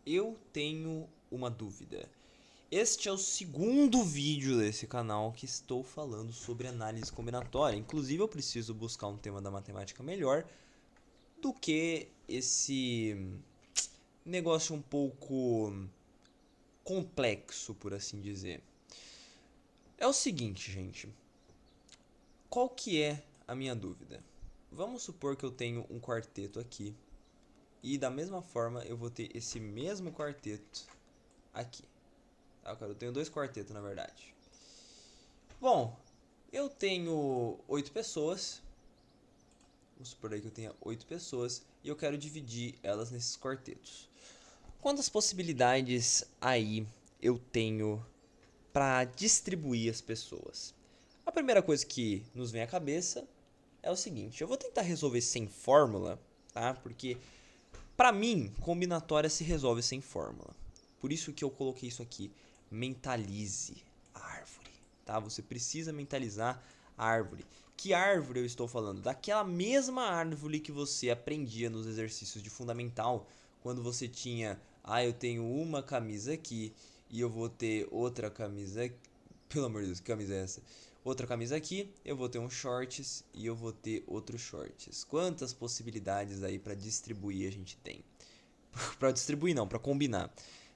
Eu tenho uma dúvida. Este é o segundo vídeo desse canal que estou falando sobre análise combinatória. Inclusive, eu preciso buscar um tema da matemática melhor do que esse negócio um pouco complexo, por assim dizer. É o seguinte, gente. Qual que é a minha dúvida? Vamos supor que eu tenho um quarteto aqui e da mesma forma eu vou ter esse mesmo quarteto aqui. Tá, cara? Eu tenho dois quartetos, na verdade. Bom, eu tenho 8 pessoas. Vamos supor aí que eu tenha 8 pessoas e eu quero dividir elas nesses quartetos. Quantas possibilidades aí eu tenho para distribuir as pessoas? A primeira coisa que nos vem à cabeça é o seguinte: eu vou tentar resolver sem fórmula, tá? Porque para mim, combinatória se resolve sem fórmula. Por isso que eu coloquei isso aqui. Mentalize a árvore, tá? Você precisa mentalizar a árvore. Que árvore eu estou falando? Daquela mesma árvore que você aprendia nos exercícios de fundamental, quando você tinha, eu tenho uma camisa aqui e eu vou ter outra camisa aqui. Pelo amor de Deus, que camisa é essa? Outra camisa aqui, eu vou ter um shorts e eu vou ter outros shorts. Quantas possibilidades aí para distribuir a gente tem? Para distribuir não, para combinar,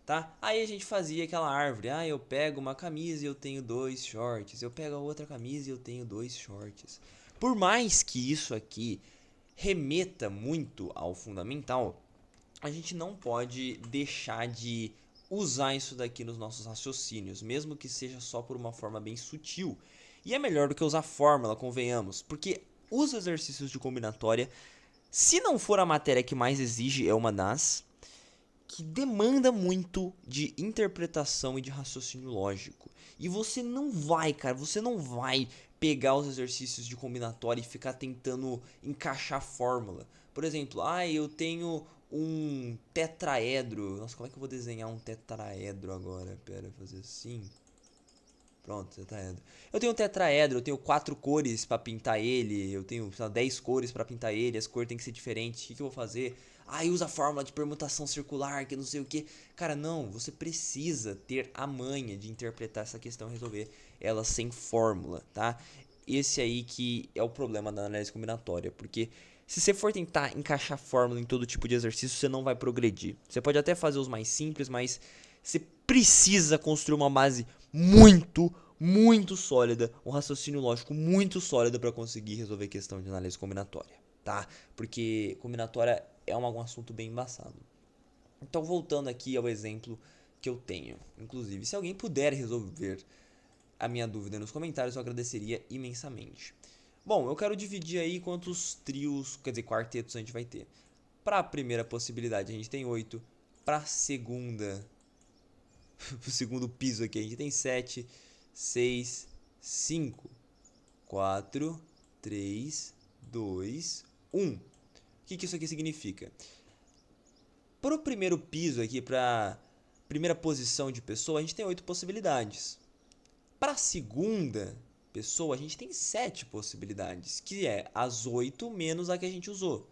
tá? Aí a gente fazia aquela árvore. Eu pego uma camisa e eu tenho dois shorts. Eu pego a outra camisa e eu tenho dois shorts. Por mais que isso aqui remeta muito ao fundamental, a gente não pode deixar de usar isso daqui nos nossos raciocínios, mesmo que seja só por uma forma bem sutil. E é melhor do que usar fórmula, convenhamos, porque os exercícios de combinatória, se não for a matéria que mais exige, é uma das que demanda muito de interpretação e de raciocínio lógico. E você não vai, cara, você não vai pegar os exercícios de combinatória e ficar tentando encaixar fórmula. Por exemplo, eu tenho um tetraedro. Nossa, como é que eu vou desenhar um tetraedro agora? Pera, fazer assim. Pronto, tetraedro. Eu tenho um tetraedro, eu tenho 4 cores pra pintar ele, eu tenho, sei lá, 10 cores pra pintar ele, as cores tem que ser diferentes. O que eu vou fazer? Usa a fórmula de permutação circular, que não sei o que. Cara, não, você precisa ter a manha de interpretar essa questão e resolver ela sem fórmula, tá? Esse aí que é o problema da análise combinatória, porque se você for tentar encaixar fórmula em todo tipo de exercício, você não vai progredir. Você pode até fazer os mais simples, mas você precisa construir uma base muito sólida, um raciocínio lógico muito sólido para conseguir resolver questão de análise combinatória, tá? Porque combinatória é um assunto bem embaçado. Então, voltando aqui ao exemplo que eu tenho, inclusive, se alguém puder resolver a minha dúvida nos comentários, eu agradeceria imensamente. Bom, eu quero dividir aí quantos trios, quer dizer, quartetos a gente vai ter. Para a primeira possibilidade a gente tem 8, para a segunda, o segundo piso aqui a gente tem 7, 6, 5, 4, 3, 2, 1. O que isso aqui significa? Para o primeiro piso aqui, para a primeira posição de pessoa, a gente tem 8 possibilidades. Para a segunda pessoa, a gente tem 7 possibilidades, que é as 8 menos a que a gente usou.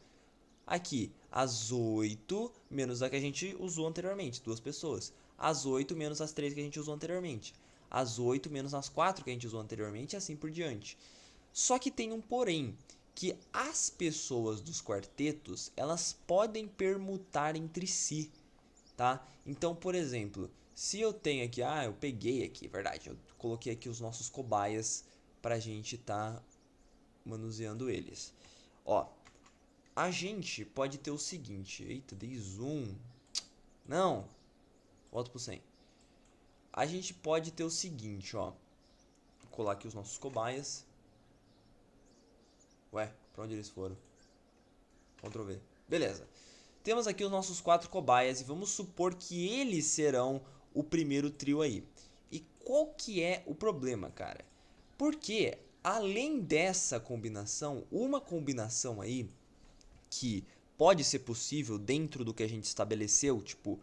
Aqui, as 8 menos a que a gente usou anteriormente, duas pessoas. As 8 menos as 3 que a gente usou anteriormente. As 8 menos as 4 que a gente usou anteriormente e assim por diante. Só que tem um porém, que as pessoas dos quartetos, elas podem permutar entre si, tá? Então, por exemplo, se eu tenho aqui, eu peguei aqui, verdade, eu coloquei aqui os nossos cobaias pra gente tá manuseando eles. Ó, a gente pode ter o seguinte, eita, dei zoom. Não, volta pro 100. A gente pode ter o seguinte, ó. Vou colar aqui os nossos cobaias. Ué, pra onde eles foram? Ctrl V. Beleza. Temos aqui os nossos 4 cobaias e vamos supor que eles serão o primeiro trio aí. E qual que é o problema, cara? Porque além dessa combinação, uma combinação aí que pode ser possível dentro do que a gente estabeleceu, tipo,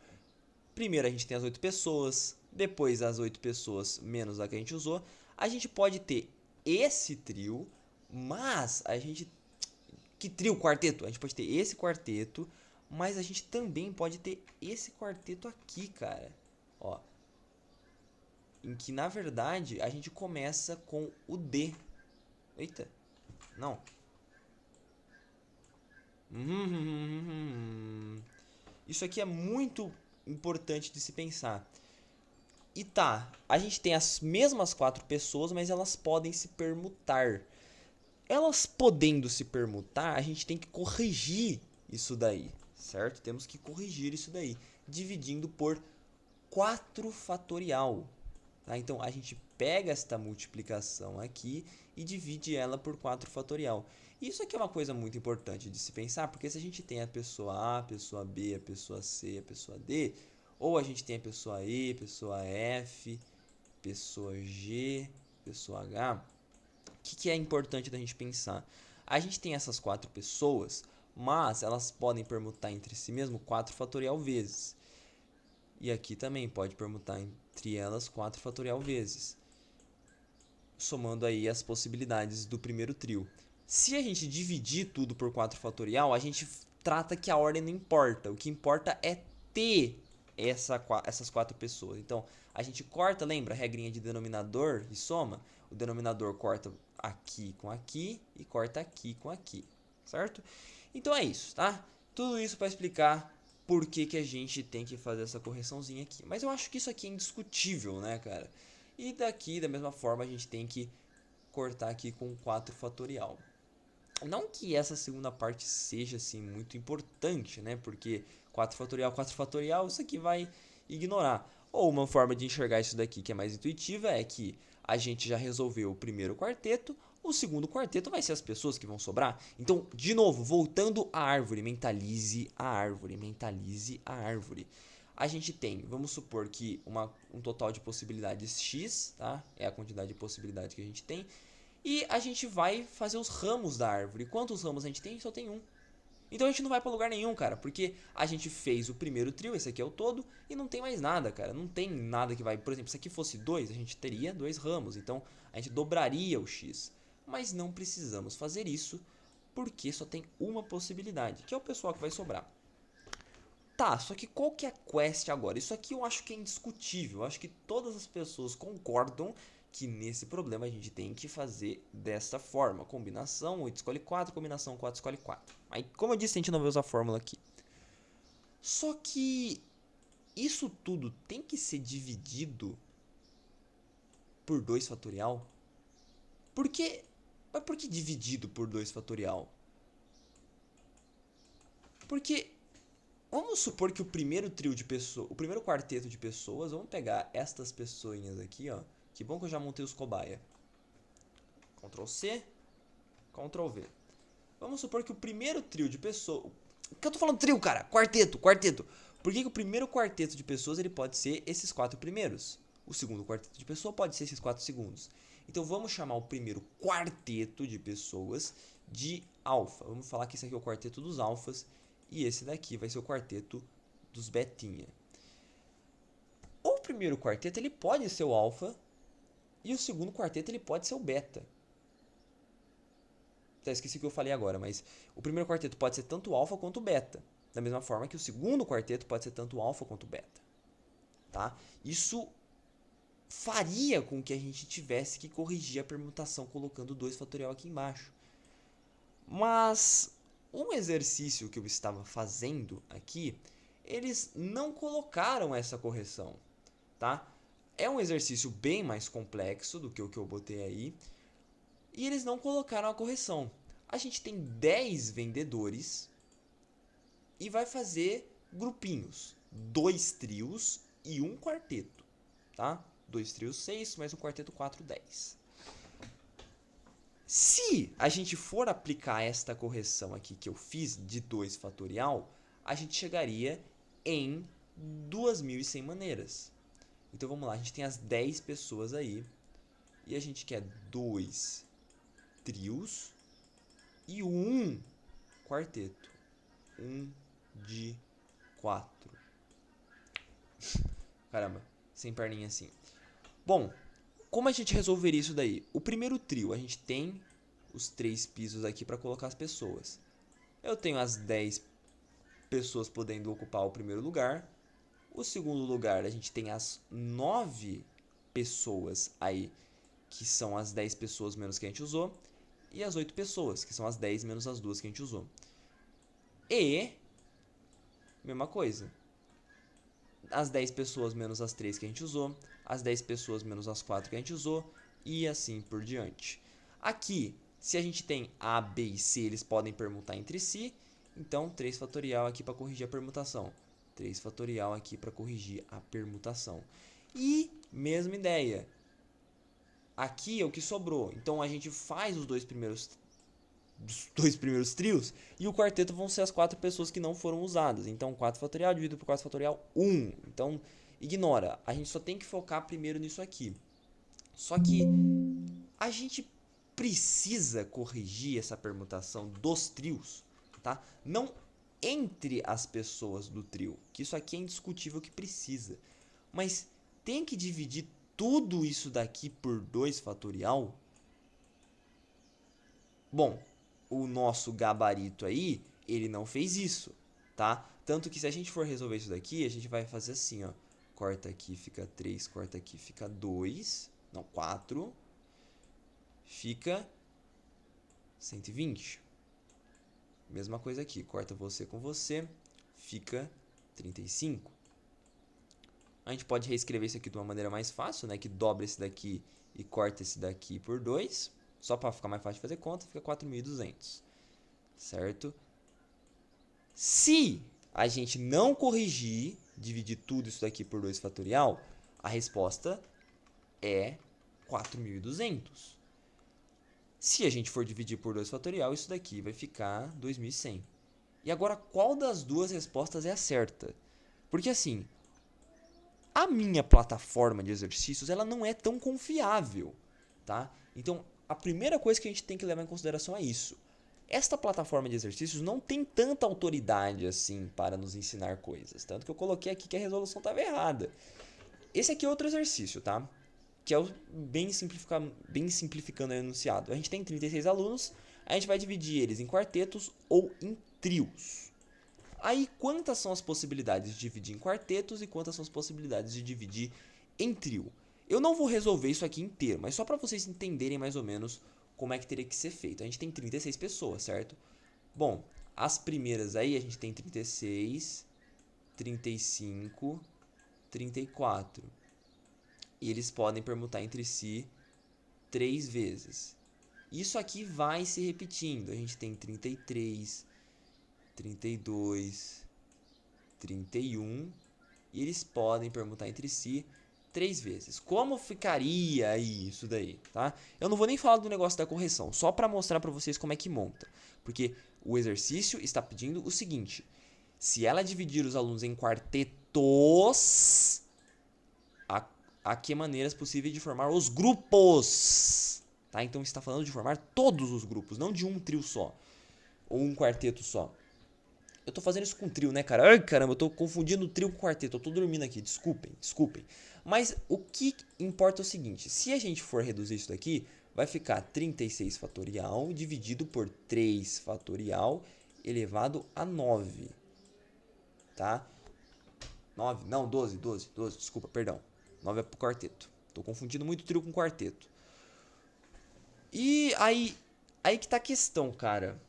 primeiro a gente tem as 8 pessoas, depois as 8 pessoas menos a que a gente usou, a gente pode ter esse trio, mas a gente que trio quarteto? A gente pode ter esse quarteto Mas a gente também pode ter esse quarteto aqui, cara. Ó. Em que, na verdade, a gente começa com o D. Eita. Não. Isso aqui é muito importante de se pensar. E tá, a gente tem as mesmas 4 pessoas, mas elas podem se permutar. Elas podendo se permutar, a gente tem que corrigir isso daí, certo? Temos que corrigir isso daí, dividindo por 4 fatorial. Tá? Então, a gente pega esta multiplicação aqui e divide ela por 4 fatorial. Isso aqui é uma coisa muito importante de se pensar, porque se a gente tem a pessoa A, a pessoa B, a pessoa C, a pessoa D, ou a gente tem a pessoa E, pessoa F, pessoa G, pessoa H, o que é importante da gente pensar? A gente tem essas 4 pessoas, mas elas podem permutar entre si mesmo 4 fatorial vezes. E aqui também pode permutar entre elas 4 fatorial vezes, somando aí as possibilidades do primeiro trio. Se a gente dividir tudo por 4 fatorial, a gente trata que a ordem não importa. O que importa é ter essas 4 pessoas. Então, a gente corta, lembra a regrinha de denominador e soma? O denominador corta aqui com aqui e corta aqui com aqui, certo? Então é isso, tá? Tudo isso para explicar por que a gente tem que fazer essa correçãozinha aqui. Mas eu acho que isso aqui é indiscutível, né, cara? E daqui, da mesma forma, a gente tem que cortar aqui com 4 fatorial. Não que essa segunda parte seja assim muito importante, né? Porque 4 fatorial, isso aqui vai ignorar. Ou uma forma de enxergar isso daqui que é mais intuitiva é que a gente já resolveu o primeiro quarteto, o segundo quarteto vai ser as pessoas que vão sobrar. Então, de novo, voltando à árvore, mentalize a árvore, mentalize a árvore. A gente tem, vamos supor que um total de possibilidades x, tá? É a quantidade de possibilidades que a gente tem. E a gente vai fazer os ramos da árvore. Quantos ramos a gente tem? Só tem um. Então a gente não vai pra lugar nenhum, cara, porque a gente fez o primeiro trio, esse aqui é o todo, e não tem mais nada, cara. Não tem nada que vai. Por exemplo, se aqui fosse 2, a gente teria 2 ramos, então a gente dobraria o x. Mas não precisamos fazer isso, porque só tem uma possibilidade, que é o pessoal que vai sobrar. Tá, só que qual que é a quest agora? Isso aqui eu acho que é indiscutível. Eu acho que todas as pessoas concordam que nesse problema a gente tem que fazer desta forma. Combinação 8 escolhe 4, combinação 4 escolhe 4. Aí, como eu disse, a gente não vai usar a fórmula aqui. Só que isso tudo tem que ser dividido por 2 fatorial? Por que, mas por que dividido por 2 fatorial? Porque vamos supor que o primeiro trio de pessoas, o primeiro quarteto de pessoas, vamos pegar estas pessoinhas aqui, ó. Que bom que eu já montei os cobaia. Ctrl C, Ctrl V. Vamos supor que o primeiro trio de pessoas, que eu tô falando trio, cara, quarteto, quarteto. Por que o primeiro quarteto de pessoas ele pode ser esses 4 primeiros? O segundo quarteto de pessoas pode ser esses 4 segundos. Então vamos chamar o primeiro quarteto de pessoas de alfa. Vamos falar que esse aqui é o quarteto dos alfas e esse daqui vai ser o quarteto dos betinha. O primeiro quarteto ele pode ser o alfa e o segundo quarteto ele pode ser o beta. Esqueci o que eu falei agora, mas o primeiro quarteto pode ser tanto alfa quanto beta. Da mesma forma que o segundo quarteto pode ser tanto alfa quanto beta. Tá? Isso faria com que a gente tivesse que corrigir a permutação colocando 2 fatorial aqui embaixo. Mas um exercício que eu estava fazendo aqui, eles não colocaram essa correção, tá? É um exercício bem mais complexo do que o que eu botei aí, e eles não colocaram a correção. A gente tem 10 vendedores e vai fazer grupinhos, 2 trios e um quarteto, tá? 2 trios 6, mais um quarteto 4, 10. Se a gente for aplicar esta correção aqui que eu fiz de 2 fatorial, a gente chegaria em 2.100 maneiras. Então vamos lá, a gente tem as 10 pessoas aí e a gente quer 2 trios e um quarteto. 1 de 4. Caramba, sem perninha assim. Bom, como a gente resolveria isso daí? O primeiro trio, a gente tem os 3 pisos aqui para colocar as pessoas. Eu tenho as 10 pessoas podendo ocupar o primeiro lugar. O segundo lugar, a gente tem as 9 pessoas aí, que são as 10 pessoas menos que a gente usou. E as 8 pessoas, que são as 10 menos as 2 que a gente usou. E, mesma coisa, as 10 pessoas menos as 3 que a gente usou, as 10 pessoas menos as 4 que a gente usou, e assim por diante. Aqui, se a gente tem A, B e C, eles podem permutar entre si, então 3 fatorial aqui para corrigir a permutação. 3 fatorial aqui para corrigir a permutação. E, mesma ideia, aqui é o que sobrou, então a gente faz os dois primeiros trios, e o quarteto vão ser as 4 pessoas que não foram usadas. Então 4 fatorial dividido por 4 fatorial, 1. Então ignora, a gente só tem que focar primeiro nisso aqui. Só que a gente precisa corrigir essa permutação dos trios, tá? Não entre as pessoas do trio, que isso aqui é indiscutível que precisa. Mas tem que dividir tudo isso daqui por 2 fatorial? Bom, o nosso gabarito aí, ele não fez isso, tá? Tanto que se a gente for resolver isso daqui, a gente vai fazer assim, ó. Corta aqui, fica 3, corta aqui, fica 2, não, 4, fica 120. Mesma coisa aqui, corta você com você, fica 35. A gente pode reescrever isso aqui de uma maneira mais fácil, né? Que dobra esse daqui e corta esse daqui por 2. Só para ficar mais fácil de fazer conta, fica 4.200. Certo? Se a gente não corrigir, dividir tudo isso daqui por 2 fatorial, a resposta é 4.200. Se a gente for dividir por 2 fatorial, isso daqui vai ficar 2.100. E agora, qual das duas respostas é a certa? Porque assim, a minha plataforma de exercícios, ela não é tão confiável, tá? Então, a primeira coisa que a gente tem que levar em consideração é isso. Esta plataforma de exercícios não tem tanta autoridade assim para nos ensinar coisas. Tanto que eu coloquei aqui que a resolução estava errada. Esse aqui é outro exercício, tá? Que é o bem simplificando o enunciado. A gente tem 36 alunos, a gente vai dividir eles em quartetos ou em trios. Aí, quantas são as possibilidades de dividir em quartetos e quantas são as possibilidades de dividir em trio? Eu não vou resolver isso aqui inteiro, mas só para vocês entenderem mais ou menos como é que teria que ser feito. A gente tem 36 pessoas, certo? Bom, as primeiras aí a gente tem 36, 35, 34. E eles podem permutar entre si 3 vezes. Isso aqui vai se repetindo. A gente tem 33, 32, 31. E eles podem permutar entre si 3 vezes. Como ficaria isso daí, tá? Eu não vou nem falar do negócio da correção, só para mostrar para vocês como é que monta. Porque o exercício está pedindo o seguinte: se ela dividir os alunos em quartetos, a que maneiras possíveis de formar os grupos? Tá? Então está falando de formar todos os grupos, não de um trio só, ou um quarteto só. Eu tô fazendo isso com trio, né, cara? Ai, caramba, eu tô confundindo trio com quarteto. Eu tô dormindo aqui, desculpem. Mas o que importa é o seguinte: se a gente for reduzir isso daqui, vai ficar 36 fatorial dividido por 3 fatorial elevado a 9. Tá? 9, não, 12, desculpa, perdão. 9 é pro quarteto. Tô confundindo muito trio com quarteto. E aí que tá a questão, cara.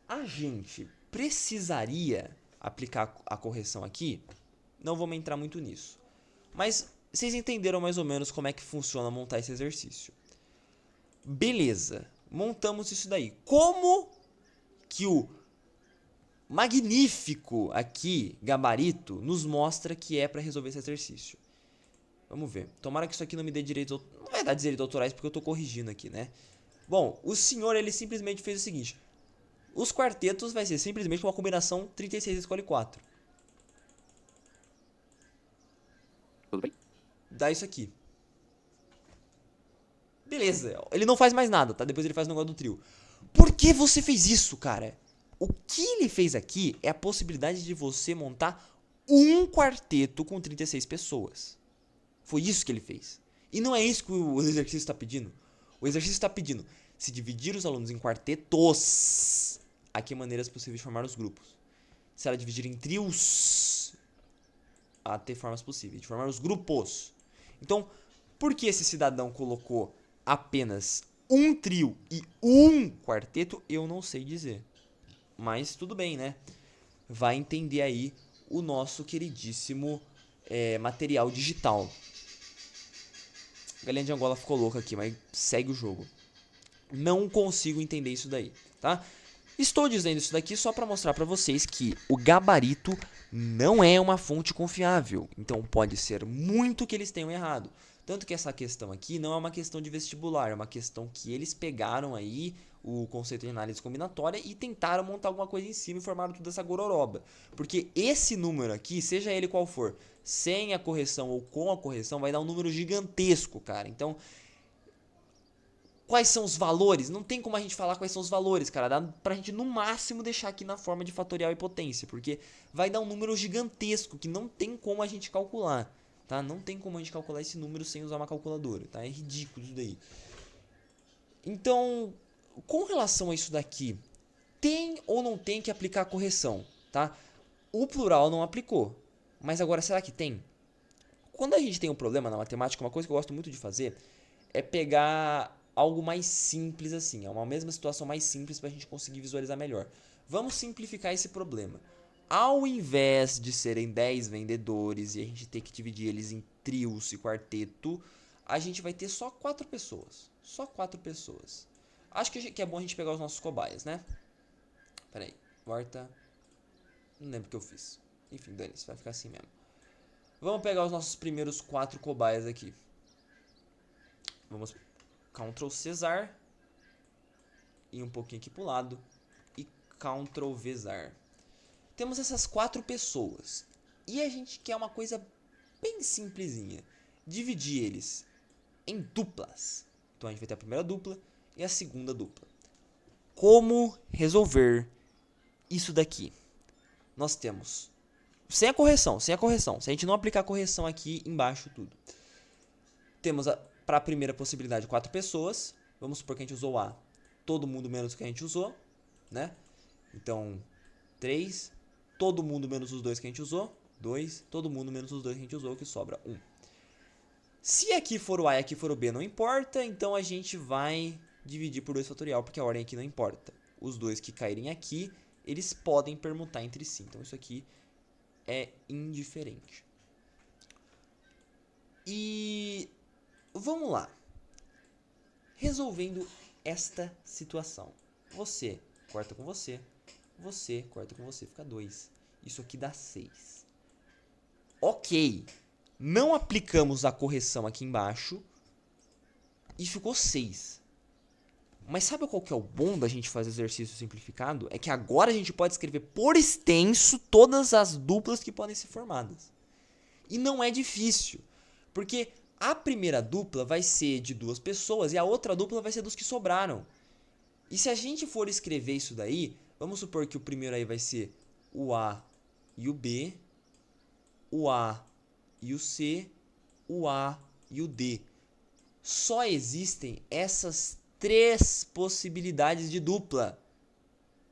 A gente precisaria aplicar a correção aqui? Não vamos entrar muito nisso. Mas vocês entenderam mais ou menos como é que funciona montar esse exercício. Beleza, montamos isso daí. Como que o magnífico aqui, gabarito, nos mostra que é para resolver esse exercício? Vamos ver. Tomara que isso aqui não me dê direitos... Não vai dar direitos autorais porque eu tô corrigindo aqui, né? Bom, o senhor, ele simplesmente fez o seguinte: os quartetos vai ser simplesmente uma combinação 36 escolhe 4. Tudo bem? Dá isso aqui. Beleza, ele não faz mais nada, tá? Depois ele faz o negócio do trio. Por que você fez isso, cara? O que ele fez aqui é a possibilidade de você montar um quarteto com 36 pessoas. Foi isso que ele fez. E não é isso que o exercício está pedindo. O exercício está pedindo se dividir os alunos em quartetos, a que maneiras possíveis de formar os grupos. se ela dividir em trios, há de ter formas possíveis, de formar os grupos. Então, por que esse cidadão colocou apenas um trio e um quarteto, eu não sei dizer. Mas tudo bem, né? Vai entender aí o nosso queridíssimo material digital. A galinha de Angola ficou louca aqui, mas segue o jogo. Não consigo entender isso daí, tá? Estou dizendo isso daqui só para mostrar para vocês que o gabarito não é uma fonte confiável. Então pode ser muito que eles tenham errado. Tanto que essa questão aqui não é uma questão de vestibular, é uma questão que eles pegaram aí o conceito de análise combinatória e tentaram montar alguma coisa em cima e formaram tudo essa gororoba. Porque esse número aqui, seja ele qual for, sem a correção ou com a correção, vai dar um número gigantesco, cara. Então, quais são os valores? Não tem como a gente falar quais são os valores, cara. Dá pra gente no máximo deixar aqui na forma de fatorial e potência, porque vai dar um número gigantesco que não tem como a gente calcular, tá? Não tem como a gente calcular esse número sem usar uma calculadora, tá? É ridículo isso daí. Então, com relação a isso daqui, tem ou não tem que aplicar a correção, tá? O plural não aplicou, mas agora será que tem? Quando a gente tem um problema na matemática, uma coisa que eu gosto muito de fazer é pegar algo mais simples assim, é uma mesma situação mais simples para a gente conseguir visualizar melhor. Vamos simplificar esse problema. Ao invés de serem 10 vendedores e a gente ter que dividir eles em trios e quarteto, a gente vai ter só 4 pessoas. Só 4 pessoas. Acho que é bom a gente pegar os nossos cobaias, né? Pera aí, volta. Não lembro o que eu fiz. Enfim, dane-se, vai ficar assim mesmo. Vamos pegar os nossos primeiros 4 cobaias aqui. Vamos Ctrl Cesar e um pouquinho aqui pro lado e Ctrl Vzar. Temos essas 4 pessoas e a gente quer uma coisa bem simplesinha, dividir eles em duplas. Então a gente vai ter a primeira dupla e a segunda dupla. Como resolver isso daqui? Nós temos sem a correção, se a gente não aplicar a correção aqui embaixo tudo. Temos para a primeira possibilidade 4 pessoas. Vamos supor que a gente usou A, todo mundo menos o que a gente usou, né? Então, 3, todo mundo menos os 2 que a gente usou, 2, todo mundo menos os 2 que a gente usou, que sobra 1. Se aqui for o A e aqui for o B, não importa, então a gente vai dividir por 2 fatorial, porque a ordem aqui não importa. Os 2 que caírem aqui, eles podem permutar entre si, então isso aqui é indiferente. E vamos lá. Resolvendo esta situação. Você corta com você, você corta com você, fica 2. Isso aqui dá 6. Ok. Não aplicamos a correção aqui embaixo e ficou 6. Mas sabe qual que é o bom da gente fazer exercício simplificado? É que agora a gente pode escrever por extenso todas as duplas que podem ser formadas. E não é difícil, porque a primeira dupla vai ser de 2 pessoas e a outra dupla vai ser dos que sobraram. E se a gente for escrever isso daí, vamos supor que o primeiro aí vai ser o A e o B, o A e o C, o A e o D. Só existem essas 3 possibilidades de dupla.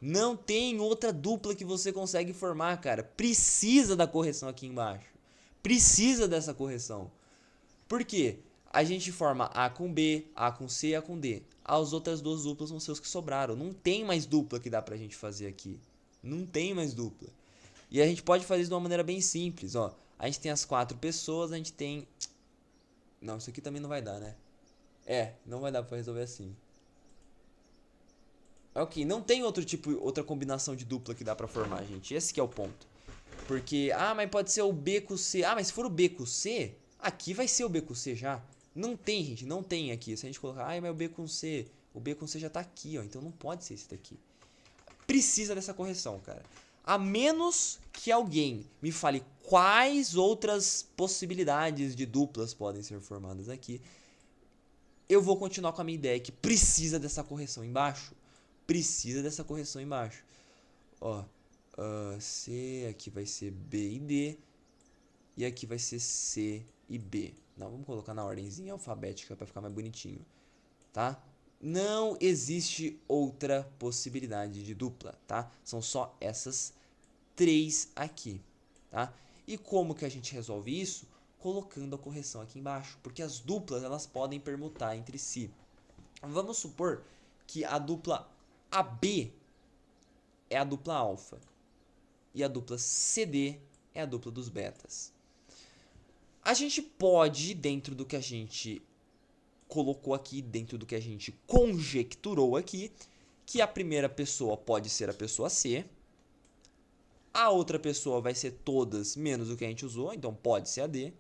Não tem outra dupla que você consegue formar, cara. Precisa da correção aqui embaixo. Precisa dessa correção. Por quê? A gente forma A com B, A com C e A com D. As outras 2 duplas vão ser os que sobraram. Não tem mais dupla que dá pra gente fazer aqui. Não tem mais dupla. E a gente pode fazer isso de uma maneira bem simples, ó. A gente tem as 4 pessoas, a gente tem... Não, isso aqui também não vai dar, né? Não vai dar pra resolver assim. Ok, não tem outro tipo, outra combinação de dupla que dá pra formar, gente. Esse que é o ponto. Porque, mas pode ser o B com o C. Mas se for o B com o C, aqui vai ser o B com C já. Não tem, gente, não tem aqui. Se a gente colocar, mas o B com C, o B com C já tá aqui, ó. Então não pode ser esse daqui. Precisa dessa correção, cara. A menos que alguém me fale quais outras possibilidades de duplas podem ser formadas aqui, eu vou continuar com a minha ideia que precisa dessa correção embaixo. Precisa dessa correção embaixo. Ó, C, aqui vai ser B e D. E aqui vai ser C e B. Não, vamos colocar na ordemzinha alfabética para ficar mais bonitinho, tá? Não existe outra possibilidade de dupla, tá? São só essas 3 aqui, tá? E como que a gente resolve isso? Colocando a correção aqui embaixo, porque as duplas elas podem permutar entre si. Vamos supor que a dupla AB é a dupla alfa e a dupla CD é a dupla dos betas. A gente pode, dentro do que a gente colocou aqui, dentro do que a gente conjecturou aqui, que a primeira pessoa pode ser a pessoa C, a outra pessoa vai ser todas menos o que a gente usou, então pode ser a D,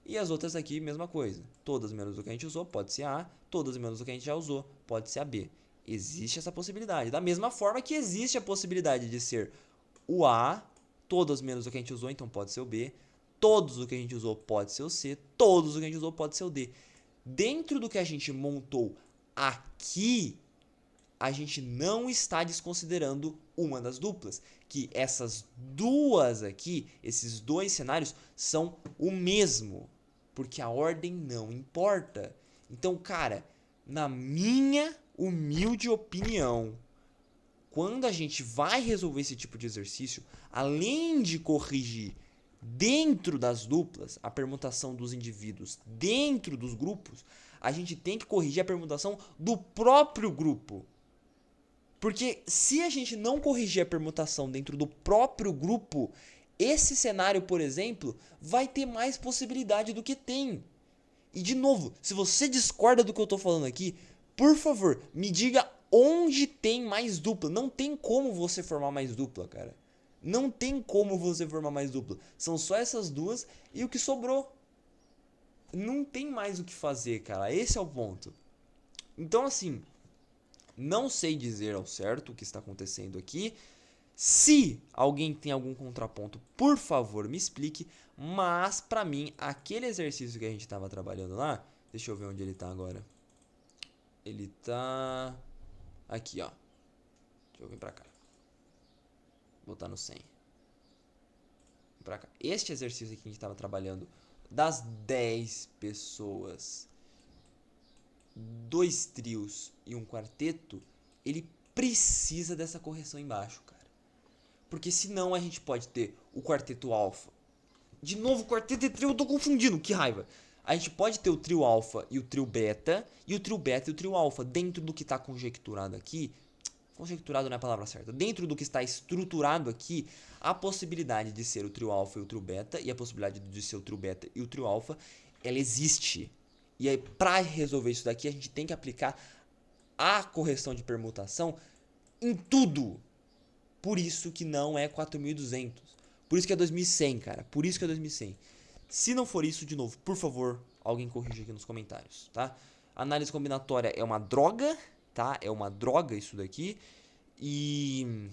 e as outras aqui, mesma coisa, todas menos o que a gente usou, pode ser a A, todas menos o que a gente já usou, pode ser a B. Existe essa possibilidade, da mesma forma que existe a possibilidade de ser o A, todas menos o que a gente usou, então pode ser o B, todos o que a gente usou pode ser o C, todos o que a gente usou pode ser o D. Dentro do que a gente montou aqui, a gente não está desconsiderando uma das duplas, que essas duas aqui, esses dois cenários, são o mesmo, porque a ordem não importa. Então, cara, na minha humilde opinião, quando a gente vai resolver esse tipo de exercício, além de corrigir dentro das duplas, a permutação dos indivíduos dentro dos grupos, a gente tem que corrigir a permutação do próprio grupo. Porque se a gente não corrigir a permutação dentro do próprio grupo, esse cenário, por exemplo, vai ter mais possibilidade do que tem. E de novo, se você discorda do que eu estou falando aqui, por favor, me diga onde tem mais dupla. Não tem como você formar mais dupla, cara. Não tem como você formar mais dupla. São só essas duas e o que sobrou. Não tem mais o que fazer, cara. Esse é o ponto. Então, assim, não sei dizer ao certo o que está acontecendo aqui. Se alguém tem algum contraponto, por favor, me explique. Mas, pra mim, aquele exercício que a gente estava trabalhando lá... Deixa eu ver onde ele tá agora. Ele tá... aqui, ó. Deixa eu vir pra cá. Botar no 100. Pra cá. Este exercício aqui que a gente estava trabalhando, das 10 pessoas, 2 trios e um quarteto, ele precisa dessa correção embaixo, cara. Porque senão a gente pode ter o quarteto alfa. De novo, quarteto e trio, eu tô confundindo, que raiva. A gente pode ter o trio alfa e o trio beta, e o trio beta e o trio alfa. Dentro do que está conjecturado aqui, conjecturado não é a palavra certa, dentro do que está estruturado aqui, a possibilidade de ser o trio alfa e o trio beta, e a possibilidade de ser o trio beta e o trio alfa, ela existe. E aí, para resolver isso daqui, a gente tem que aplicar a correção de permutação em tudo. Por isso que não é 4.200. Por isso que é 2.100, cara. Por isso que é 2.100. Se não for isso, de novo, por favor, alguém corrija aqui nos comentários, tá? Análise combinatória é uma droga, tá? É uma droga isso daqui. E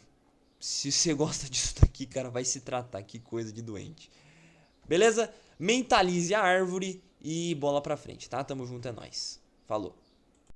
se você gosta disso daqui, cara, vai se tratar. Que coisa de doente. Beleza? Mentalize a árvore e bola pra frente, tá? Tamo junto, é nóis. Falou.